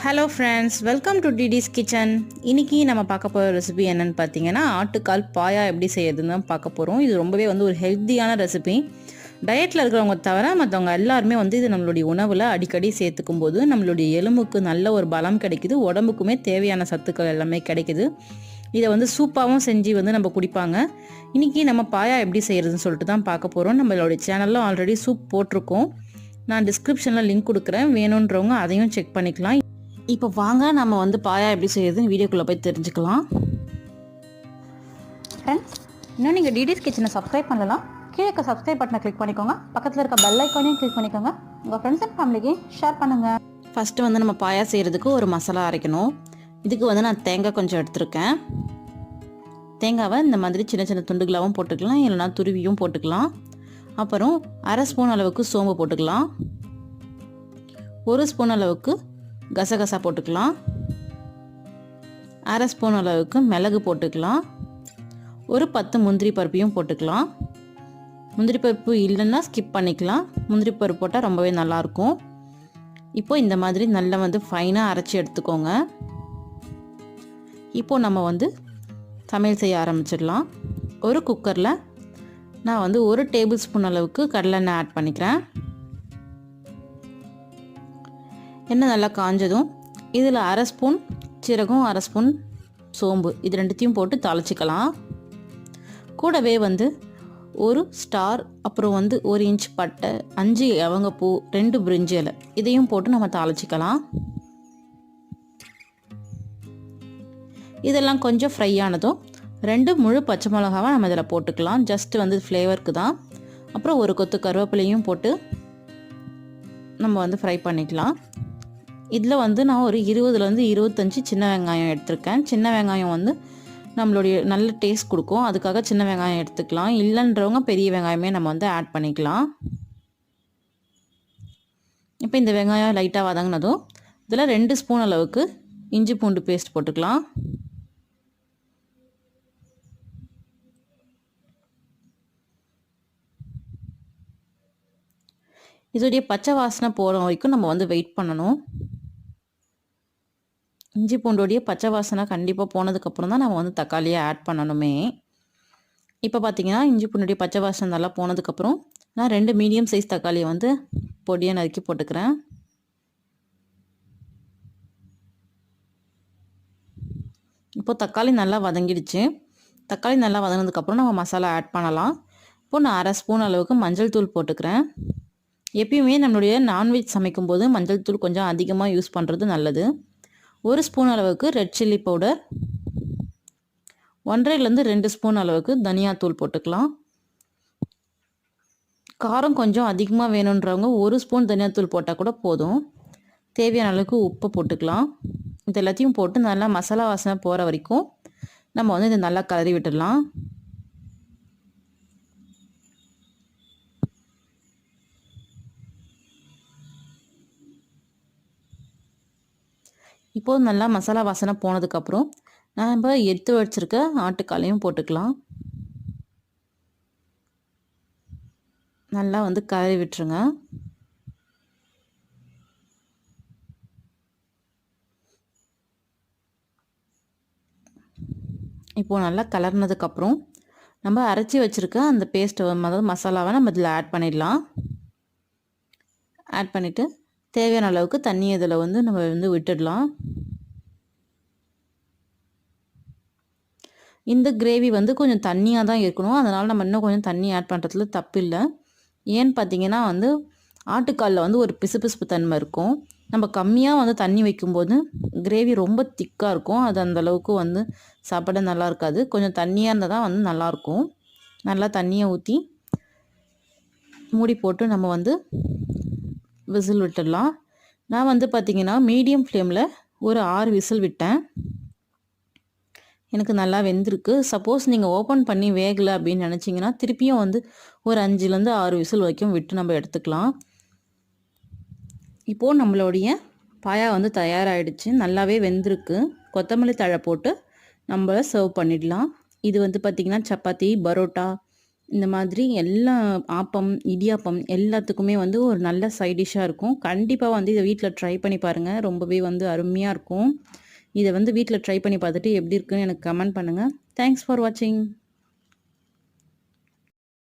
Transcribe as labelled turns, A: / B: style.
A: Hello friends, welcome to டிடிஸ் kitchen. இன்றைக்கி நம்ம பார்க்க போகிற ரெசிபி என்னென்னு பார்த்தீங்கன்னா, ஆட்டுக்கால் பாயா எப்படி செய்யறதுன்னு தான் பார்க்க போகிறோம். இது ரொம்பவே ஒரு ஹெல்த்தியான ரெசிபி. டயட்டில் இருக்கிறவங்க தவிர மற்றவங்க எல்லாருமே இது நம்மளுடைய உணவில் அடிக்கடி சேர்த்துக்கும் போது நம்மளுடைய எலும்புக்கு நல்ல ஒரு பலம் கிடைக்குது, உடம்புக்குமே தேவையான சத்துக்கள் எல்லாமே கிடைக்குது. இதை சூப்பாகவும் செஞ்சு நம்ம குடிப்பாங்க. இன்றைக்கி நம்ம பாயா எப்படி செய்கிறதுன்னு சொல்லிட்டு தான் பார்க்க போகிறோம். நம்மளுடைய சேனலில் ஆல்ரெடி சூப் போட்டிருக்கோம். நான் டிஸ்கிரிப்ஷனில் லிங்க் கொடுக்குறேன், வேணுன்றவங்க அதையும் செக் பண்ணிக்கலாம். இப்போ வாங்க நம்ம பாயா எப்படி செய்யறதுன்னு வீடியோக்குள்ளே போய் தெரிஞ்சுக்கலாம்.
B: ஃப்ரெண்ட்ஸ், இன்னும் நீங்கள் டிடிஸ் கிச்சனை சப்ஸ்கிரைப் பண்ணலாம், கீழே இருக்க சப்ஸ்கிரைப் பட்டனை கிளிக் பண்ணிக்கோங்க. பக்கத்தில் இருக்க பெல் ஐக்கானையும் கிளிக் பண்ணிக்கோங்க. உங்கள் ஃப்ரெண்ட்ஸ் அண்ட் ஃபேமிலிக்கு ஷேர் பண்ணுங்கள்.
A: ஃபஸ்ட்டு நம்ம பாயா செய்கிறதுக்கு ஒரு மசாலா அரைக்கணும். இதுக்கு நான் தேங்காய் கொஞ்சம் எடுத்துருக்கேன். தேங்காவை இந்த மாதிரி சின்ன சின்ன துண்டுகளாகவும் போட்டுக்கலாம், இல்லைனா துருவியும் போட்டுக்கலாம். அப்புறம் அரை ஸ்பூன் அளவுக்கு சோம்பு போட்டுக்கலாம். ஒரு ஸ்பூன் அளவுக்கு கசகசா போட்டுக்கலாம். அரை ஸ்பூன் அளவுக்கு மிளகு போட்டுக்கலாம். ஒரு 10 முந்திரி பருப்பையும் போட்டுக்கலாம். முந்திரி பருப்பு இல்லைன்னா ஸ்கிப் பண்ணிக்கலாம். முந்திரி பருப்பு போட்டால் ரொம்பவே நல்லாயிருக்கும். இப்போ இந்த மாதிரி நல்லா ஃபைனாக அரைச்சி எடுத்துக்கோங்க. இப்போ நம்ம சமையல் செய்ய ஆரம்பிச்சிடலாம். ஒரு குக்கரில் நான் 1 டேபிள் ஸ்பூன் அளவுக்கு கடலெண்ணெய் ஆட் பண்ணிக்கிறேன். எண்ணெய் நல்லா காஞ்சதும் இதில் அரை ஸ்பூன் சீரகம், அரை ஸ்பூன் சோம்பு, இது ரெண்டுத்தையும் போட்டு தாளிச்சிக்கலாம். கூடவே ஒரு ஸ்டார், அப்புறம் 1 இன்ச் பட்டை, 5 லவங்கப்பூ, 2 பிரிஞ்சி இலை, இதையும் போட்டு நம்ம தாளிச்சிக்கலாம். இதெல்லாம் கொஞ்சம் ஃப்ரை ஆனதும் 2 முழு பச்சை மிளகாவை நம்ம இதில் போட்டுக்கலாம். ஜஸ்ட் ஃப்ளேவருக்கு தான். அப்புறம் ஒரு கொத்து கருவேப்பிலையும் போட்டு நம்ம ஃப்ரை பண்ணிக்கலாம். இதில் நான் ஒரு 20லேருந்து 25 சின்ன வெங்காயம் எடுத்திருக்கேன். சின்ன வெங்காயம் நம்மளுடைய நல்ல டேஸ்ட் கொடுக்கும், அதுக்காக சின்ன வெங்காயம் எடுத்துக்கலாம். இல்லைன்றவங்க பெரிய வெங்காயமே நம்ம ஆட் பண்ணிக்கலாம். இப்போ இந்த வெங்காயம் லைட்டாக வதங்கினதும் இதில் 2 ஸ்பூன் அளவுக்கு இஞ்சி பூண்டு பேஸ்ட் போட்டுக்கலாம். இதோடைய பச்சை வாசனை போகிற வரைக்கும் நம்ம வெயிட் பண்ணணும். இஞ்சி பூண்டோடைய பச்சை வாசனை கண்டிப்பாக போனதுக்கப்புறம் தான் நம்ம தக்காளியை ஆட் பண்ணணுமே. இப்போ பார்த்தீங்கன்னா இஞ்சி பூண்டோடைய பச்சை வாசனை நல்லா போனதுக்கப்புறம் நான் 2 மீடியம் சைஸ் தக்காளியை பொடியாக நறுக்கி போட்டுக்கிறேன். இப்போது தக்காளி நல்லா வதங்கிடுச்சு. தக்காளி நல்லா வதங்கினதுக்கப்புறம் நம்ம மசாலா ஆட் பண்ணலாம். இப்போது நான் அரை ஸ்பூன் அளவுக்கு மஞ்சள் தூள் போட்டுக்கிறேன். எப்பயுமே நம்மளுடைய நான்வெஜ் சமைக்கும்போது மஞ்சள் தூள் கொஞ்சம் அதிகமாக யூஸ் பண்ணுறது நல்லது. 1 ஸ்பூன் அளவுக்கு ரெட் சில்லி பவுடர், 1.5லேருந்து 2 ஸ்பூன் அளவுக்கு தனியாத்தூள் போட்டுக்கலாம். காரம் கொஞ்சம் அதிகமாக வேணுன்றவங்க 1 ஸ்பூன் தனியாத்தூள் போட்டால் கூட போதும். தேவையான அளவுக்கு உப்பு போட்டுக்கலாம். இது எல்லாத்தையும் போட்டு நல்லா மசாலா வாசனை போகிற வரைக்கும் நம்ம இதை நல்லா கலரி விட்டுடலாம். இப்போது நல்லா மசாலா வாசனை போனதுக்கப்புறம் நம்ம எடுத்து வச்சுருக்க ஆட்டுக்காலையும் போட்டுக்கலாம். நல்லா கலரி விட்டுருங்க. இப்போது நல்லா கலர்னதுக்கப்புறம் நம்ம அரைச்சி வச்சுருக்க அந்த பேஸ்ட்டை, அதாவது மசாலாவை நம்ம இதில் ஆட் பண்ணிடலாம். ஆட் பண்ணிவிட்டு தேவையான அளவுக்கு தண்ணி இதில் நம்ம விட்டுடலாம். இந்த கிரேவி கொஞ்சம் தண்ணியாக தான் இருக்கணும். அதனால் நம்ம இன்னும் கொஞ்சம் தண்ணி ஆட் பண்ணுறதுல தப்பு இல்லை. ஏன்னு பார்த்தீங்கன்னா ஆட்டுக்காலில் ஒரு பிசுபிசுப்பு தன்மை இருக்கும். நம்ம கம்மியாக தண்ணி வைக்கும்போது கிரேவி ரொம்ப திக்காக இருக்கும். அது அந்தளவுக்கு சாப்பிட நல்லா இருக்காது. கொஞ்சம் தண்ணியாக இருந்தால் தான் நல்லாயிருக்கும். நல்லா தண்ணியை ஊற்றி மூடி போட்டு நம்ம விசில் விட்டுடலாம். நான் பார்த்திங்கன்னா மீடியம் ஃப்ளேமில் ஒரு 6 விசில் விட்டேன். எனக்கு நல்லா வெந்திருக்கு. சப்போஸ் நீங்கள் ஓப்பன் பண்ணி வேகலை அப்படின்னு நினச்சிங்கன்னா திருப்பியும் ஒரு 5லேருந்து 6 விசில் வரைக்கும் விட்டு நம்ம எடுத்துக்கலாம். இப்போது நம்மளுடைய பாயா தயாராகிடுச்சு. நல்லாவே வெந்திருக்கு. கொத்தமல்லி தழை போட்டு நம்ம சர்வ் பண்ணிடலாம். இது பார்த்திங்கன்னா சப்பாத்தி, பரோட்டா, இந்த மாதிரி எல்லா ஆப்பம், இடியாப்பம் எல்லாத்துக்குமே வந்து ஒரு நல்ல சைட் டிஷ்ஷாக இருக்கும். கண்டிப்பாக வந்து இதை வீட்டில் ட்ரை பண்ணி பாருங்கள். ரொம்பவே வந்து அருமையாக இருக்கும். இதை வந்து வீட்டில் ட்ரை பண்ணி பார்த்துட்டு எப்படி இருக்குன்னு எனக்கு கமெண்ட் பண்ணுங்கள். தேங்க்ஸ் ஃபார் வாட்சிங்.